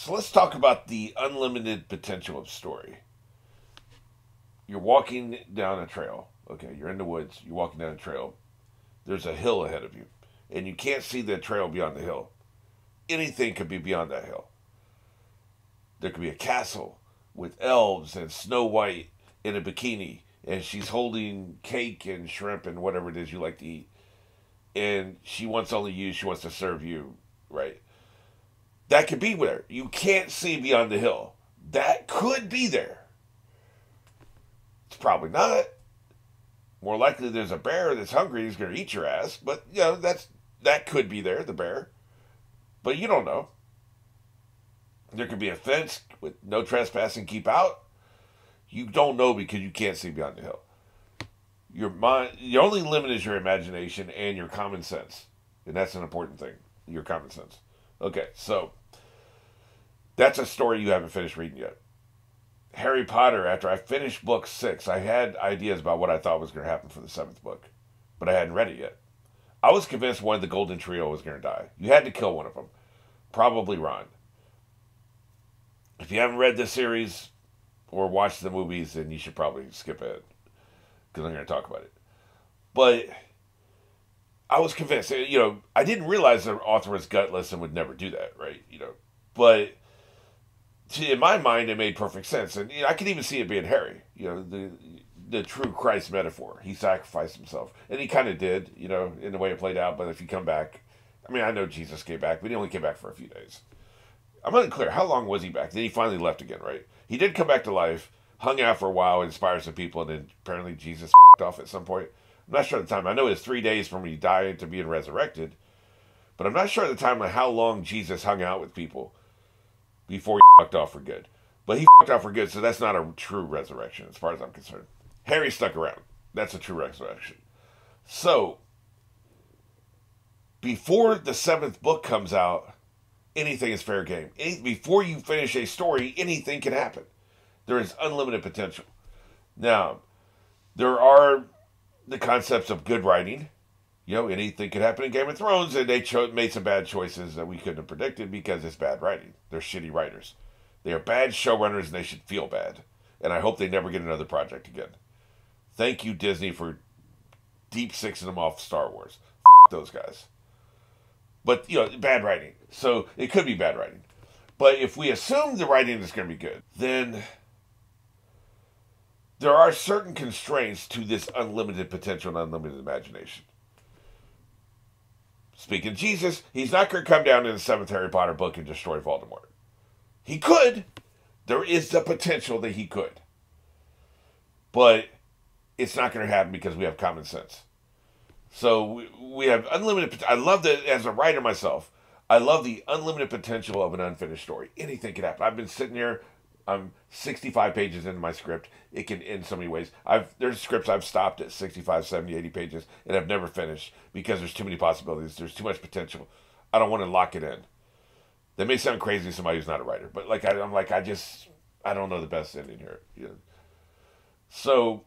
So let's talk about the unlimited potential of story. You're walking down a trail. Okay, you're in the woods. You're walking down a trail. There's a hill ahead of you. And you can't see the trail beyond the hill. Anything could be beyond that hill. There could be a castle with elves and Snow White in a bikini. And she's holding cake and shrimp and whatever it is you like to eat. And she wants only you. She wants to serve you, right? That could be there. You can't see beyond the hill. That could be there. It's probably not. More likely there's a bear that's hungry. He's going to eat your ass. But, you know, that could be there, the bear. But you don't know. There could be a fence with no trespassing, keep out. You don't know because you can't see beyond the hill. Your only limit is your imagination and your common sense. And that's an important thing. Your common sense. Okay, so that's a story you haven't finished reading yet. Harry Potter, after I finished book 6, I had ideas about what I thought was going to happen for the 7th book. But I hadn't read it yet. I was convinced one of the Golden Trio was going to die. You had to kill one of them. Probably Ron. If you haven't read this series or watched the movies, then you should probably skip it. Because I'm going to talk about it. But I was convinced. You know, I didn't realize the author was gutless and would never do that, right? You know, but in my mind, it made perfect sense. And you know, I could even see it being Harry. You know, the true Christ metaphor. He sacrificed himself. And he kind of did, you know, in the way it played out. But if you come back, I mean, I know Jesus came back, but he only came back for a few days. I'm unclear. How long was he back? Then he finally left again, right? He did come back to life, hung out for a while, inspired some people, and then apparently Jesus off at some point. I'm not sure at the time. I know it's 3 days from when he died to being resurrected, but I'm not sure at the time of how long Jesus hung out with people before he fucked off for good. But he fucked off for good, so that's not a true resurrection as far as I'm concerned. Harry stuck around. That's a true resurrection. So, before the 7th book comes out, anything is fair game. Before you finish a story, anything can happen. There is unlimited potential. Now, there are the concepts of good writing. You know, anything could happen in Game of Thrones, and they made some bad choices that we couldn't have predicted because it's bad writing. They're shitty writers. They are bad showrunners, and they should feel bad. And I hope they never get another project again. Thank you, Disney, for deep sixing them off Star Wars. F*** those guys. But, you know, bad writing. So, it could be bad writing. But if we assume the writing is going to be good, then there are certain constraints to this unlimited potential and unlimited imagination. Speaking of Jesus, he's not going to come down in the 7th Harry Potter book and destroy Voldemort. He could. There is the potential that he could. But it's not going to happen because we have common sense. So we have unlimited. I love that as a writer myself. I love the unlimited potential of an unfinished story. Anything can happen. I've been sitting here. I'm 65 pages into my script. It can end so many ways. There's scripts I've stopped at 65, 70, 80 pages, and I've never finished because there's too many possibilities. There's too much potential. I don't want to lock it in. That may sound crazy to somebody who's not a writer, but I don't know the best ending here. You know? So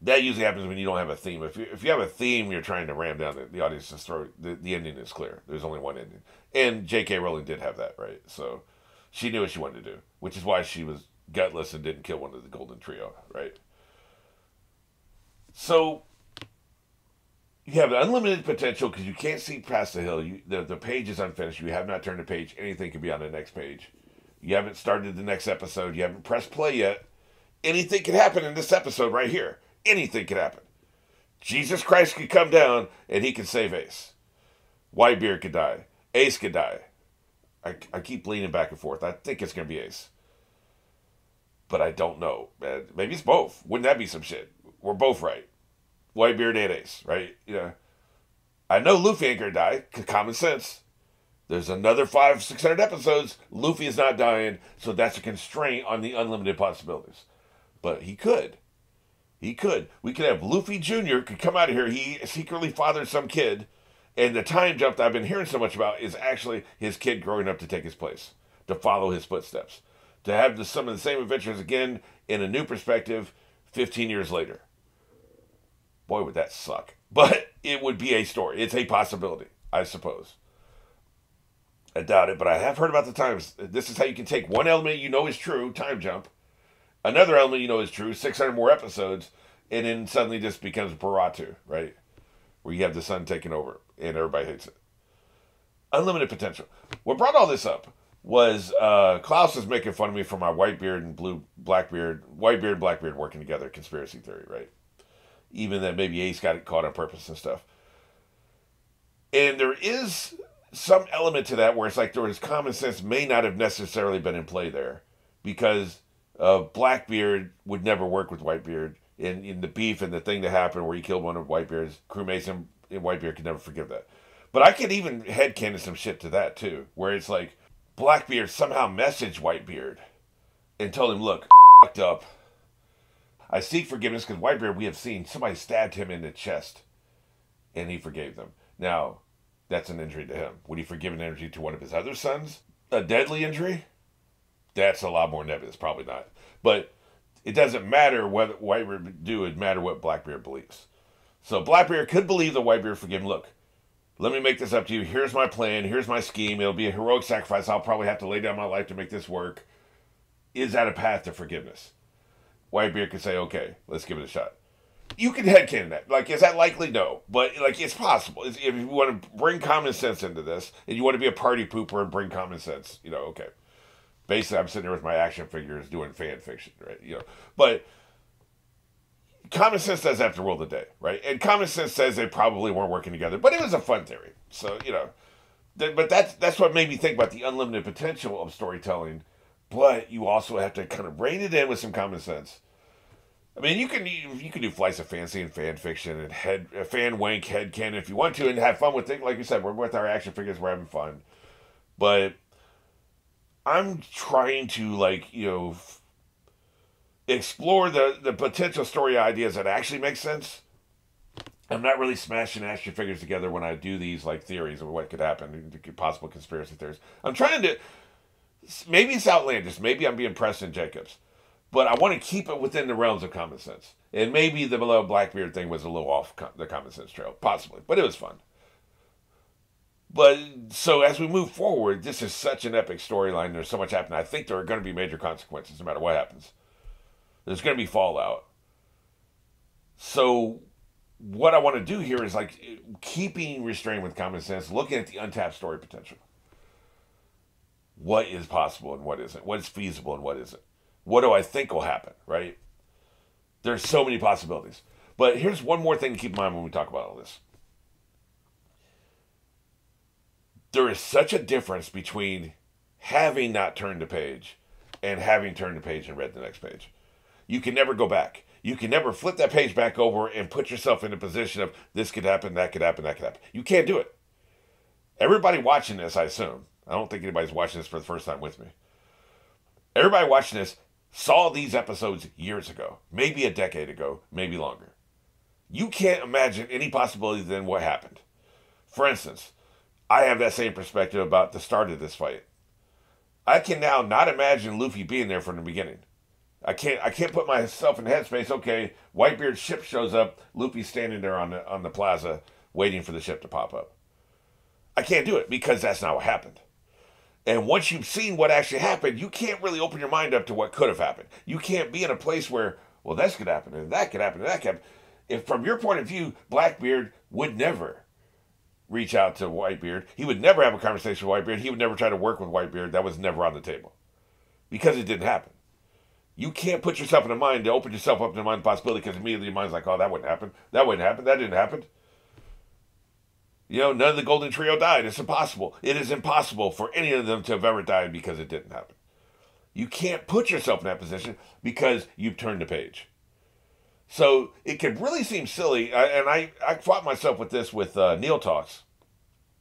that usually happens when you don't have a theme. If you have a theme, you're trying to ram down the audience's throat. The ending is clear. There's only one ending, and J.K. Rowling did have that, right? So she knew what she wanted to do, which is why she was gutless and didn't kill one of the Golden Trio, right? So you have unlimited potential because you can't see past the hill. The page is unfinished. You have not turned a page. Anything can be on the next page. You haven't started the next episode. You haven't pressed play yet. Anything can happen in this episode right here. Anything can happen. Jesus Christ could come down and he could save Ace. Whitebeard could die. Ace could die. I keep leaning back and forth. I think it's going to be Ace. But I don't know. Maybe it's both. Wouldn't that be some shit? We're both right. Whitebeard and Ace, right? You know, I know Luffy ain't going to die. Common sense. There's another 500-600 episodes. Luffy is not dying. So that's a constraint on the unlimited possibilities. But he could. He could. We could have Luffy Jr. could come out of here. He secretly fathered some kid. And the time jump that I've been hearing so much about is actually his kid growing up to take his place. To follow his footsteps. To have some of the same adventures again in a new perspective 15 years later. Boy, would that suck. But it would be a story. It's a possibility, I suppose. I doubt it, but I have heard about the times. This is how you can take one element you know is true, time jump, another element you know is true, 600 more episodes, and then suddenly just becomes Baratu, right? Where you have the sun taking over, and everybody hates it. Unlimited potential. What brought all this up was Klaus was making fun of me for my Whitebeard and Whitebeard and Blackbeard working together, conspiracy theory, right? Even that maybe Ace got it caught on purpose and stuff. And there is some element to that where it's like there was common sense may not have necessarily been in play there, because Blackbeard would never work with Whitebeard in the beef and the thing that happened where he killed one of Whitebeard's crewmates, and Whitebeard could never forgive that. But I could even headcanon some shit to that too, where it's like Blackbeard somehow messaged Whitebeard and told him, look, fucked up. I seek forgiveness because Whitebeard, we have seen somebody stabbed him in the chest and he forgave them. Now, that's an injury to him. Would he forgive an injury to one of his other sons? A deadly injury? That's a lot more nebulous. Probably not. But it doesn't matter what Whitebeard would do. It matter what Blackbeard believes. So Blackbeard could believe that Whitebeard forgive him. Look, let me make this up to you. Here's my plan. Here's my scheme. It'll be a heroic sacrifice. I'll probably have to lay down my life to make this work. Is that a path to forgiveness? Whitebeard could say, okay, let's give it a shot. You can headcanon that. Like, is that likely? No. But, like, it's possible. If you want to bring common sense into this, and you want to be a party pooper and bring common sense, okay. Basically, I'm sitting there with my action figures doing fan fiction, right? But common sense does have to rule the day, right? And common sense says they probably weren't working together. But it was a fun theory. So, but that's what made me think about the unlimited potential of storytelling. But you also have to kind of rein it in with some common sense. I mean, you can do flights of fancy and fan fiction and fan wank headcanon if you want to, and have fun with it. Like you said, we're with our action figures, we're having fun. But I'm trying to explore the potential story ideas that actually make sense. I'm not really smashing action figures together when I do these theories of what could happen, possible conspiracy theories. I'm trying to. Maybe it's outlandish. Maybe I'm being Preston Jacobs. But I want to keep it within the realms of common sense. And maybe the below Blackbeard thing was a little off the common sense trail. Possibly. But it was fun. But so as we move forward, this is such an epic storyline. There's so much happening. I think there are going to be major consequences no matter what happens. There's going to be fallout. So what I want to do here is keeping restrained with common sense, looking at the untapped story potential. What is possible and what isn't? What is feasible and what isn't? What do I think will happen, right? There's so many possibilities. But here's one more thing to keep in mind when we talk about all this. There is such a difference between having not turned the page and having turned the page and read the next page. You can never go back. You can never flip that page back over and put yourself in a position of this could happen, that could happen, that could happen. You can't do it. Everybody watching this, I assume, I don't think anybody's watching this for the first time with me. Everybody watching this saw these episodes years ago, maybe a decade ago, maybe longer. You can't imagine any possibility than what happened. For instance, I have that same perspective about the start of this fight. I can now not imagine Luffy being there from the beginning. I can't put myself in headspace. Okay, Whitebeard's ship shows up. Luffy's standing there on the plaza waiting for the ship to pop up. I can't do it because that's not what happened. And once you've seen what actually happened, you can't really open your mind up to what could have happened. You can't be in a place where, well, this could happen, and that could happen, and that could happen. If from your point of view, Blackbeard would never reach out to Whitebeard. He would never have a conversation with Whitebeard. He would never try to work with Whitebeard. That was never on the table. Because it didn't happen. You can't put yourself in a mind to open yourself up to the mind possibility because immediately your mind's like, oh, that wouldn't happen. That wouldn't happen. That didn't happen. None of the Golden Trio died. It's impossible. It is impossible for any of them to have ever died because it didn't happen. You can't put yourself in that position because you've turned the page. So it could really seem silly, and I fought myself with this with Neil Talks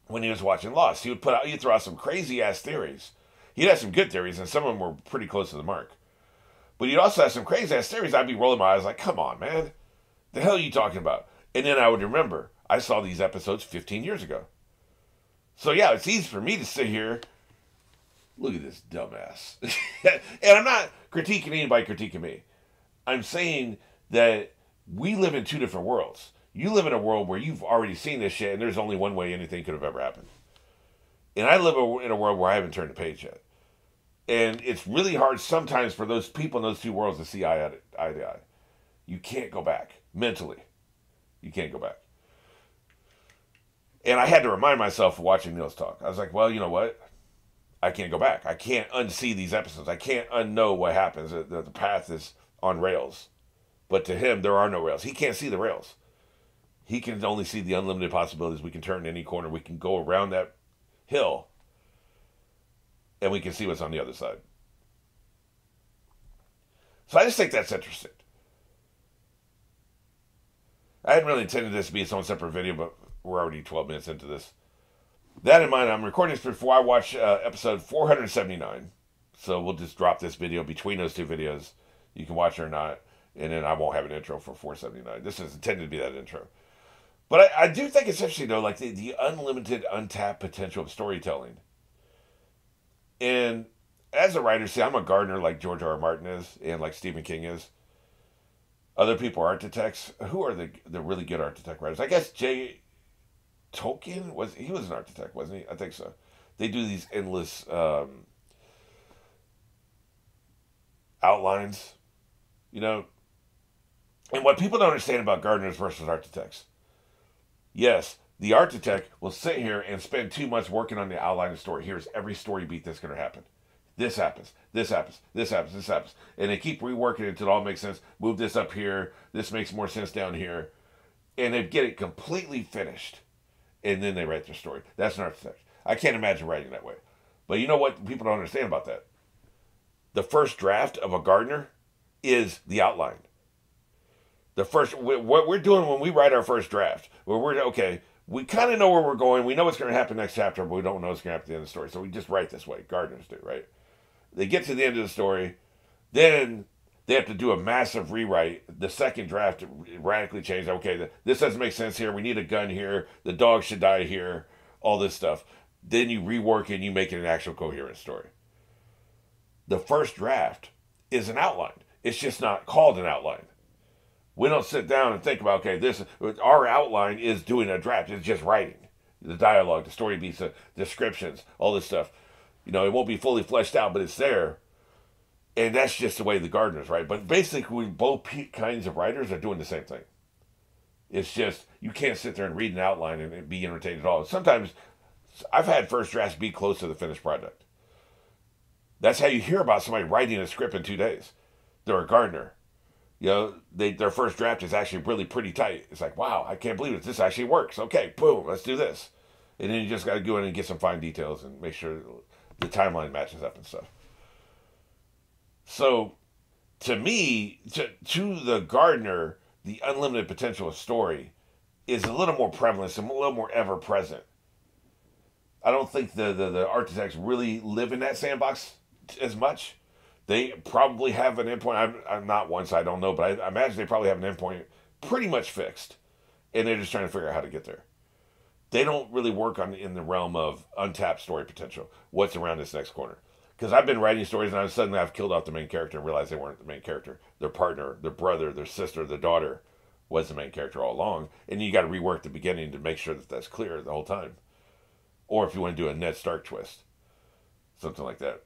when he was watching Lost. He'd throw out some crazy-ass theories. He'd have some good theories, and some of them were pretty close to the mark. But he'd also have some crazy-ass theories. I'd be rolling my eyes like, come on, man. The hell are you talking about? And then I would remember, I saw these episodes 15 years ago. So yeah, it's easy for me to sit here. Look at this dumbass. And I'm not critiquing anybody critiquing me. I'm saying that we live in two different worlds. You live in a world where you've already seen this shit and there's only one way anything could have ever happened. And I live in a world where I haven't turned the page yet. And it's really hard sometimes for those people in those two worlds to see eye to eye. You can't go back. Mentally. You can't go back. And I had to remind myself of watching Neil's talk. I was like, well, you know what? I can't go back. I can't unsee these episodes. I can't unknow what happens. The path is on rails. But to him, there are no rails. He can't see the rails. He can only see the unlimited possibilities. We can turn any corner. We can go around that hill. And we can see what's on the other side. So I just think that's interesting. I hadn't really intended this to be its own separate video, but we're already 12 minutes into this. That in mind, I'm recording this before I watch episode 479. So we'll just drop this video between those two videos. You can watch it or not. And then I won't have an intro for 479. This is intended to be that intro. But I do think it's interesting, though, like the unlimited, untapped potential of storytelling. And as a writer, see, I'm a gardener like George R. R. Martin is and like Stephen King is. Other people are architects. Who are the really good architect writers? I guess J. Tolkien was an architect, wasn't he? I think so. They do these endless outlines, you know. And what people don't understand about gardeners versus architects. Yes, the architect will sit here and spend 2 months working on the outline of the story. Here's every story beat that's going to happen. This happens, this happens, this happens, this happens. And they keep reworking it until it all makes sense. Move this up here. This makes more sense down here. And they get it completely finished. And then they write their story. That's an architect. I can't imagine writing that way. But you know what people don't understand about that? The first draft of a gardener is the outline. What we're doing when we write our first draft, where we kind of know where we're going. We know what's going to happen next chapter, but we don't know what's going to happen at the end of the story. So we just write this way. Gardeners do, right? They get to the end of the story. Then they have to do a massive rewrite. The second draft radically changed. Okay, this doesn't make sense here. We need a gun here. The dog should die here. All this stuff. Then you rework it and you make it an actual coherent story. The first draft is an outline. It's just not called an outline. We don't sit down and think about, our outline is doing a draft. It's just writing. The dialogue, the story beats, the descriptions, all this stuff. You know, it won't be fully fleshed out, but it's there. And that's just the way the gardeners write. But basically, both kinds of writers are doing the same thing. It's just, you can't sit there and read an outline and be entertained at all. Sometimes, I've had first drafts be close to the finished product. That's how you hear about somebody writing a script in 2 days. They're a gardener. You know, their first draft is actually really pretty tight. It's like, wow, I can't believe it. This actually works. Okay, boom, let's do this. And then you just got to go in and get some fine details and make sure the timeline matches up and stuff. So, to me, to the gardener, the unlimited potential of story is a little more prevalent, a little more ever-present. I don't think the architects really live in that sandbox as much. They probably have an endpoint. I'm not one, so I don't know, but I imagine they probably have an endpoint pretty much fixed, and they're just trying to figure out how to get there. They don't really work in the realm of untapped story potential. What's around this next corner? Because I've been writing stories, and suddenly I've killed off the main character and realized they weren't the main character. Their partner, their brother, their sister, their daughter was the main character all along, and you got to rework the beginning to make sure that that's clear the whole time. Or if you want to do a Ned Stark twist, something like that.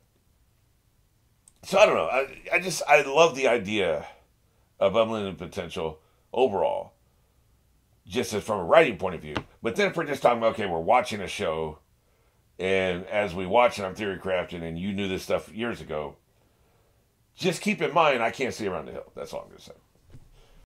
So I don't know. I love the idea of unlimited potential overall, just from a writing point of view. But then if we're just talking about, we're watching a show, and as we watch it, I'm theory crafting, and you knew this stuff years ago, just keep in mind, I can't see around the hill. That's all I'm going to say.